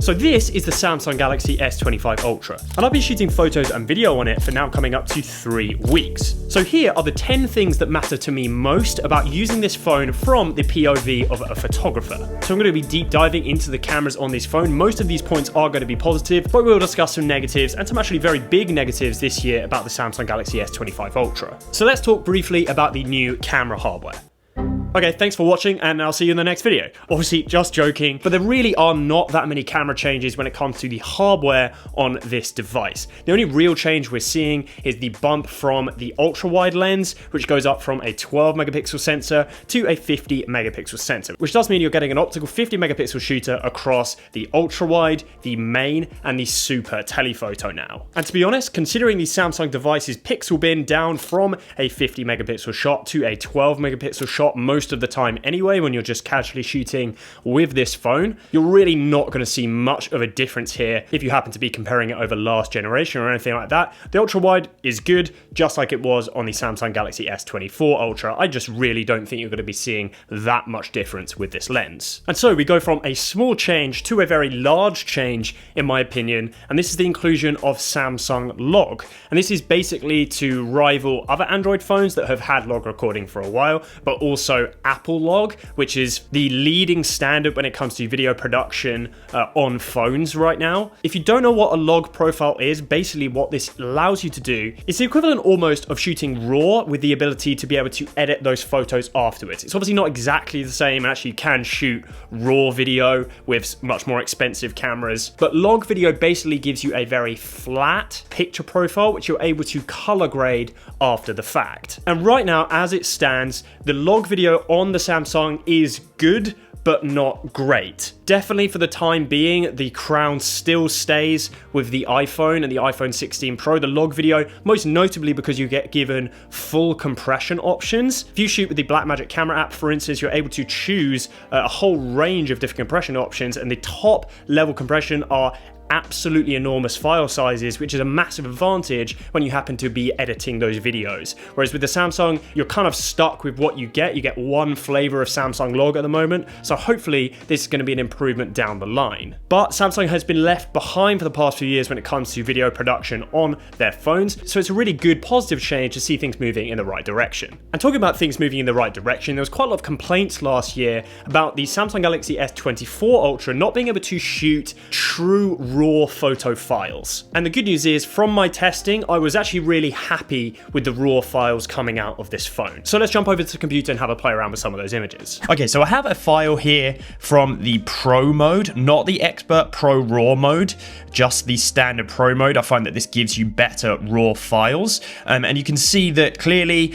So this is the Samsung Galaxy S25 Ultra, and I've been shooting photos and video on it for now coming up to 3 weeks. So here are the 10 things that matter to me most about using this phone from the POV of a photographer. So I'm going to be deep diving into the cameras on this phone. Most of these points are going to be positive, but we'll discuss some negatives and some actually very big negatives this year about the Samsung Galaxy S25 Ultra. So let's talk briefly about the new camera hardware. Okay, thanks for watching, and I'll see you in the next video. Obviously, just joking, but there really are not that many camera changes when it comes to the hardware on this device. The only real change we're seeing is the bump from the ultra-wide lens, which goes up from a 12 megapixel sensor to a 50 megapixel sensor, which does mean you're getting an optical 50 megapixel shooter across the ultra-wide, the main, and the super telephoto now. And to be honest, considering the Samsung device's pixel bin down from a 50 megapixel shot to a 12 megapixel shot most of the time anyway, when you're just casually shooting with this phone, you're really not going to see much of a difference here if you happen to be comparing it over last generation or anything like that. The ultra wide is good, just like it was on the Samsung Galaxy S24 Ultra. I just really don't think you're going to be seeing that much difference with this lens. And so we go from a small change to a very large change, in my opinion, and this is the inclusion of Samsung Log. And this is basically to rival other Android phones that have had log recording for a while, but also Apple Log, which is the leading standard when it comes to video production on phones right now. If you don't know what a log profile is, basically what this allows you to do is the equivalent almost of shooting RAW with the ability to be able to edit those photos afterwards. It's obviously not exactly the same, and actually you can shoot RAW video with much more expensive cameras, but log video basically gives you a very flat picture profile, which you're able to color grade after the fact. And right now, as it stands, the log video on the Samsung is good, but not great. Definitely for the time being, the crown still stays with the iPhone and the iPhone 16 Pro, the log video, most notably because you get given full compression options. If you shoot with the Blackmagic camera app, for instance, you're able to choose a whole range of different compression options, and the top level compression are absolutely enormous file sizes, which is a massive advantage when you happen to be editing those videos. Whereas with the Samsung, you're kind of stuck with what you get. You get one flavor of Samsung Log at the moment, so hopefully this is going to be an improvement down the line. But Samsung has been left behind for the past few years when it comes to video production on their phones, so it's a really good positive change to see things moving in the right direction. And talking about things moving in the right direction, there was quite a lot of complaints last year about the Samsung Galaxy S24 Ultra not being able to shoot true raw photo files. And the good news is, from my testing, I was actually really happy with the raw files coming out of this phone. So let's jump over to the computer and have a play around with some of those images. Okay, so I have a file here from the Pro mode, not the Expert Pro RAW mode, just the standard Pro mode. I find that this gives you better raw files. And you can see that clearly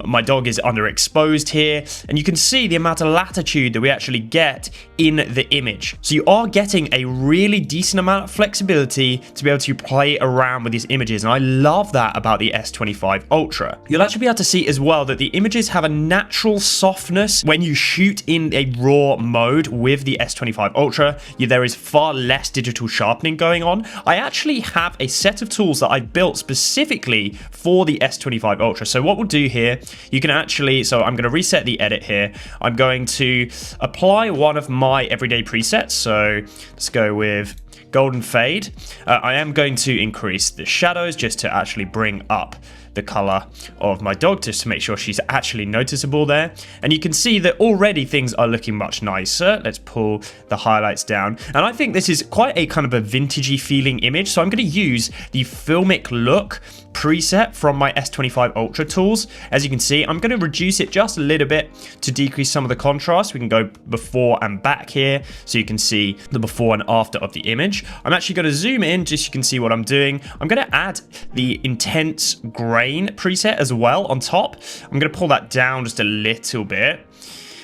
my dog is underexposed here, and you can see the amount of latitude that we actually get in the image. So you are getting a really decent amount of flexibility to be able to play around with these images, and I love that about the S25 Ultra. You'll actually be able to see as well that the images have a natural softness when you shoot in a raw mode with the S25 Ultra. There is far less digital sharpening going on. I actually have a set of tools that I built specifically for the S25 Ultra. So what we'll do here, you can actually, so I'm going to reset the edit here. I'm going to apply one of my everyday presets. So let's go with golden fade. I am going to increase the shadows just to actually bring up the color of my dog, just to make sure she's actually noticeable there. And you can see that already things are looking much nicer. Let's pull the highlights down. And I think this is quite a kind of a vintagey feeling image. So I'm going to use the Filmic Look preset from my S25 Ultra tools. As you can see, I'm going to reduce it just a little bit to decrease some of the contrast. We can go before and back here so you can see the before and after of the image. I'm actually going to zoom in just so you can see what I'm doing. I'm going to add the intense grain preset as well on top. I'm going to pull that down just a little bit.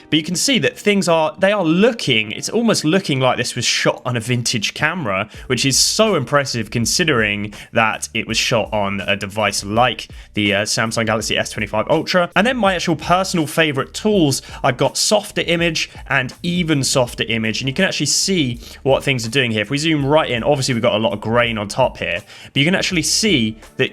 But you can see that it's almost looking like this was shot on a vintage camera, which is so impressive considering that it was shot on a device like the Samsung Galaxy S25 Ultra. And then my actual personal favorite tools, I've got softer image and even softer image, and you can actually see what things are doing here. If we zoom right in, obviously we've got a lot of grain on top here, but you can actually see that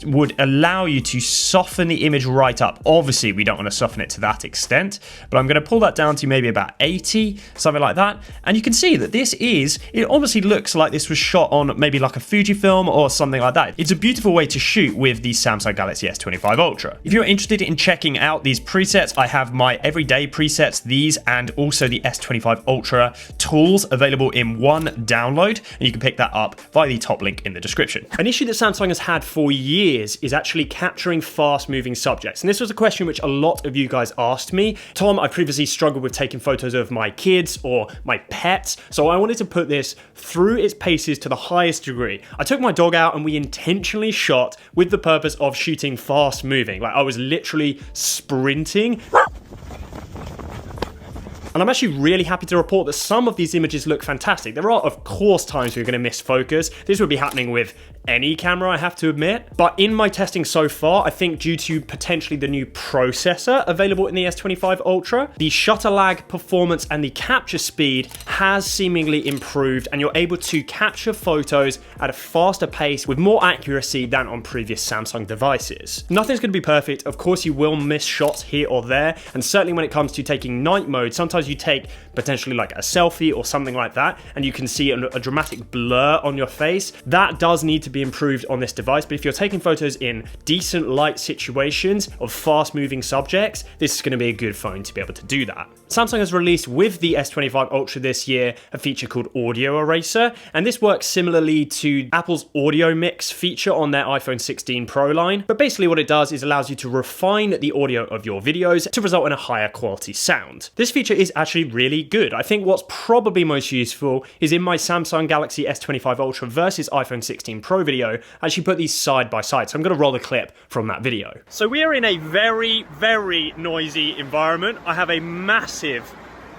would allow you to soften the image right up. Obviously, we don't want to soften it to that extent, but I'm going to pull that down to maybe about 80, something like that. And you can see that it obviously looks like this was shot on maybe like a Fujifilm or something like that. It's a beautiful way to shoot with the Samsung Galaxy S25 Ultra. If you're interested in checking out these presets, I have my everyday presets, these, and also the S25 Ultra tools available in one download, and you can pick that up via the top link in the description. An issue that Samsung has had for years is actually capturing fast-moving subjects. And this was a question which a lot of you guys asked me. Tom, I previously struggled with taking photos of my kids or my pets, so I wanted to put this through its paces to the highest degree. I took my dog out and we intentionally shot with the purpose of shooting fast-moving. Like, I was literally sprinting. And I'm actually really happy to report that some of these images look fantastic. There are, of course, times where you're going to miss focus. This would be happening with any camera, I have to admit. But in my testing so far, I think due to potentially the new processor available in the S25 Ultra, the shutter lag performance and the capture speed has seemingly improved, and you're able to capture photos at a faster pace with more accuracy than on previous Samsung devices. Nothing's going to be perfect. Of course, you will miss shots here or there, and certainly when it comes to taking night mode, sometimes you take potentially like a selfie or something like that, and you can see a dramatic blur on your face. That does need to be improved on this device, but if you're taking photos in decent light situations of fast moving subjects, this is going to be a good phone to be able to do that. Samsung has released with the S25 Ultra this year a feature called Audio Eraser, and this works similarly to Apple's Audio Mix feature on their iPhone 16 Pro line. But basically what it does is allows you to refine the audio of your videos to result in a higher quality sound. This feature is actually really good. I think what's probably most useful is in my Samsung Galaxy S25 Ultra versus iPhone 16 Pro video, I actually put these side by side. So I'm going to roll the clip from that video. So we are in a very, very noisy environment. I have a massive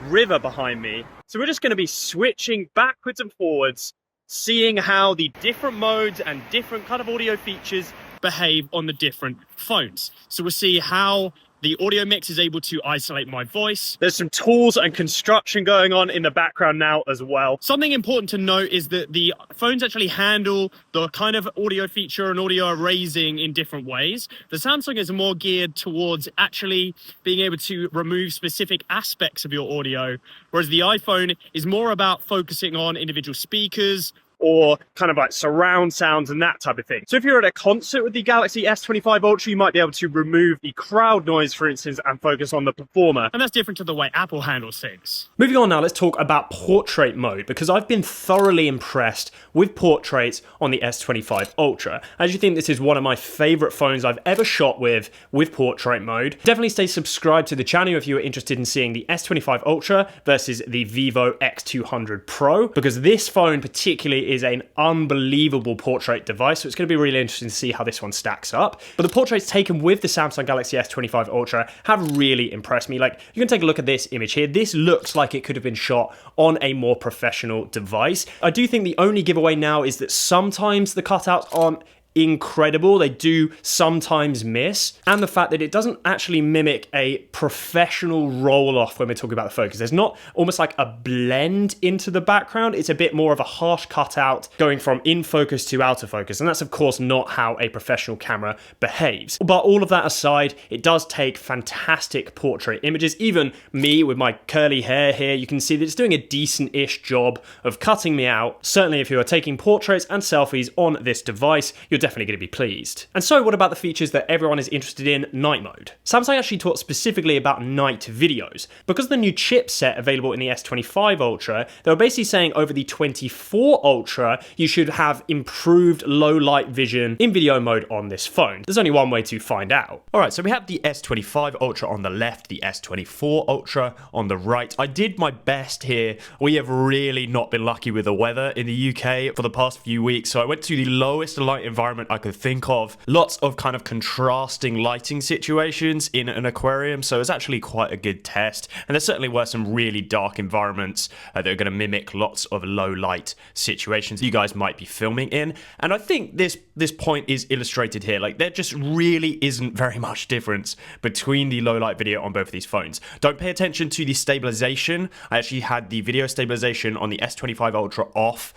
river behind me. So we're just going to be switching backwards and forwards, seeing how the different modes and different kind of audio features behave on the different phones. So we'll see how the audio mix is able to isolate my voice. There's some tools and construction going on in the background now as well. Something important to note is that the phones actually handle the kind of audio feature and audio erasing in different ways. The Samsung is more geared towards actually being able to remove specific aspects of your audio, whereas the iPhone is more about focusing on individual speakers, or kind of like surround sounds and that type of thing. So if you're at a concert with the Galaxy S25 Ultra, you might be able to remove the crowd noise, for instance, and focus on the performer. And that's different to the way Apple handles things. Moving on now, let's talk about portrait mode, because I've been thoroughly impressed with portraits on the S25 Ultra. As you think, this is one of my favorite phones I've ever shot with portrait mode. Definitely stay subscribed to the channel if you are interested in seeing the S25 Ultra versus the Vivo X200 Pro, because this phone particularly is an unbelievable portrait device, so it's going to be really interesting to see how this one stacks up. But the portraits taken with the Samsung Galaxy S25 Ultra have really impressed me. Like, you can take a look at this image here. This looks like it could have been shot on a more professional device. I do think the only giveaway now is that sometimes the cutouts aren't incredible. They do sometimes miss, and the fact that it doesn't actually mimic a professional roll-off when we're talking about the focus. There's not almost like a blend into the background. It's a bit more of a harsh cutout going from in focus to out of focus, and that's of course not how a professional camera behaves. But all of that aside, it does take fantastic portrait images. Even me with my curly hair here, you can see that it's doing a decent-ish job of cutting me out. Certainly if you are taking portraits and selfies on this device, you're definitely going to be pleased. And so what about the features that everyone is interested in, night mode? Samsung actually talked specifically about night videos. Because of the new chipset available in the S25 Ultra, they were basically saying over the 24 Ultra, you should have improved low light vision in video mode on this phone. There's only one way to find out. All right, so we have the S25 Ultra on the left, the S24 Ultra on the right. I did my best here. We have really not been lucky with the weather in the UK for the past few weeks, so I went to the lowest light environment I could think of. Lots of kind of contrasting lighting situations in an aquarium, so it's actually quite a good test. And there certainly were some really dark environments that are going to mimic lots of low light situations you guys might be filming in. And I think this point is illustrated here. Like, there just really isn't very much difference between the low light video on both of these phones. Don't pay attention to the stabilization. I actually had the video stabilization on the S25 Ultra off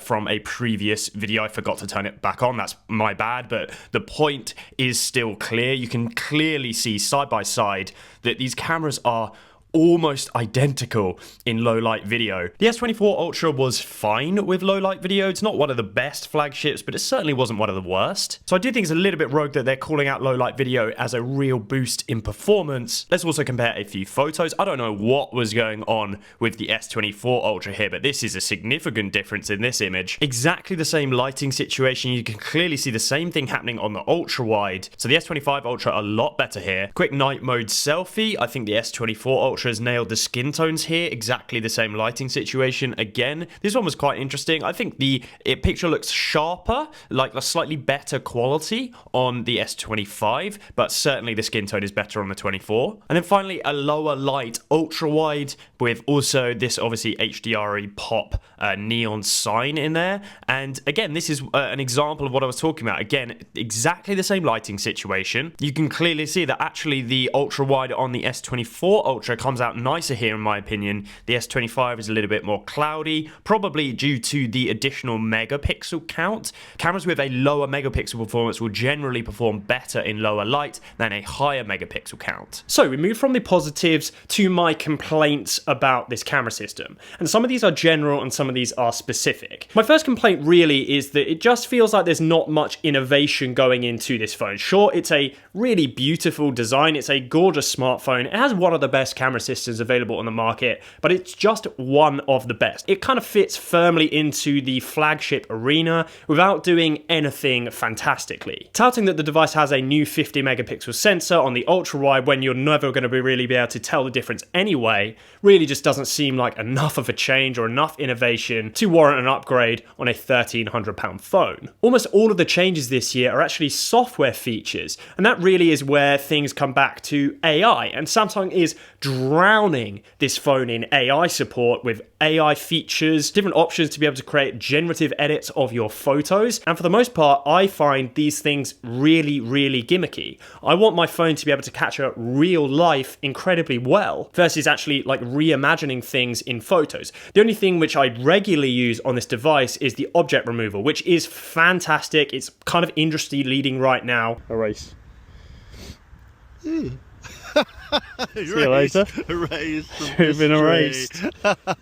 from a previous video. I forgot to turn it back on. That's that's my bad, but the point is still clear. You can clearly see side by side that these cameras are almost identical in low light video. The S24 Ultra was fine with low light video. It's not one of the best flagships, but it certainly wasn't one of the worst. So I do think it's a little bit rogue that they're calling out low light video as a real boost in performance. Let's also compare a few photos. I don't know what was going on with the S24 Ultra here, but this is a significant difference in this image. Exactly the same lighting situation. You can clearly see the same thing happening on the ultra wide. So the S25 Ultra a lot better here. Quick night mode selfie. I think the S24 Ultra has nailed the skin tones here. Exactly the same lighting situation again. This one was quite interesting. I think the picture looks sharper, like a slightly better quality on the S25, but certainly the skin tone is better on the 24. And then finally, a lower light ultra wide with also this obviously HDRE pop neon sign in there. And again, this is an example of what I was talking about. Again, exactly the same lighting situation. You can clearly see that actually the ultra wide on the S24 Ultra comes out nicer here in my opinion. The S25 is a little bit more cloudy, probably due to the additional megapixel count. Cameras with a lower megapixel performance will generally perform better in lower light than a higher megapixel count. So we move from the positives to my complaints about this camera system. And some of these are general and some of these are specific. My first complaint really is that it just feels like there's not much innovation going into this phone. Sure, it's a really beautiful design. It's a gorgeous smartphone. It has one of the best camera systems available on the market, but it's just one of the best. It kind of fits firmly into the flagship arena without doing anything fantastically. Touting that the device has a new 50 megapixel sensor on the ultra wide when you're never going to really be able to tell the difference anyway really just doesn't seem like enough of a change or enough innovation to warrant an upgrade on a £1,300 phone. Almost all of the changes this year are actually software features, and that really is where things come back to AI, and Samsung is drowning this phone in AI support with AI features, different options to be able to create generative edits of your photos, and for the most part I find these things really gimmicky. I want my phone to be able to capture real life incredibly well versus actually like reimagining things in photos. The only thing which I regularly use on this device is the object removal, which is fantastic. It's kind of industry leading right now. Erase. See you later. Erased. You've been erased.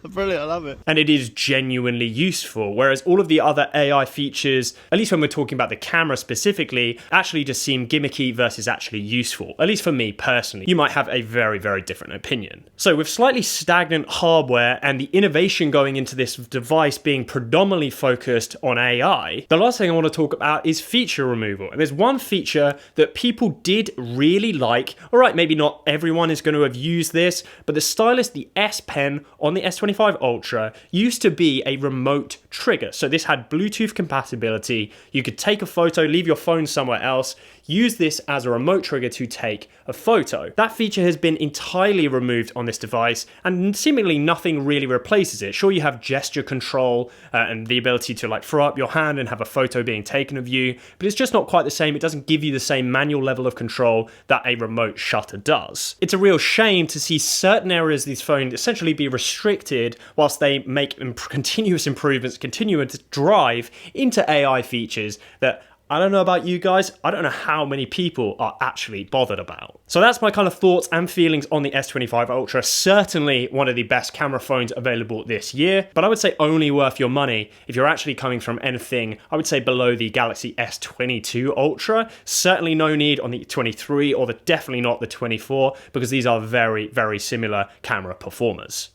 Brilliant, I love it. And it is genuinely useful, whereas all of the other AI features, at least when we're talking about the camera specifically, actually just seem gimmicky versus actually useful, at least for me personally. You might have a very different opinion. So with slightly stagnant hardware and the innovation going into this device being predominantly focused on AI, the last thing I want to talk about is feature removal. And there's one feature that people did really like. All right, maybe not everyone is going to have used this, but the stylus, the S Pen on the S25 Ultra used to be a remote trigger. So this had Bluetooth compatibility. You could take a photo, leave your phone somewhere else, use this as a remote trigger to take a photo. That feature has been entirely removed on this device, and seemingly nothing really replaces it. Sure, you have gesture control and the ability to like throw up your hand and have a photo being taken of you, but it's just not quite the same. It doesn't give you the same manual level of control that a remote shutter does. It's a real shame to see certain areas of these phones essentially be restricted whilst they make continuous improvements, continue to drive into AI features that I don't know about you guys, I don't know how many people are actually bothered about. So that's my kind of thoughts and feelings on the S25 Ultra. Certainly one of the best camera phones available this year, but I would say only worth your money if you're actually coming from anything, I would say below the Galaxy S22 Ultra. Certainly no need on the 23 or definitely not the 24, because these are very similar camera performers.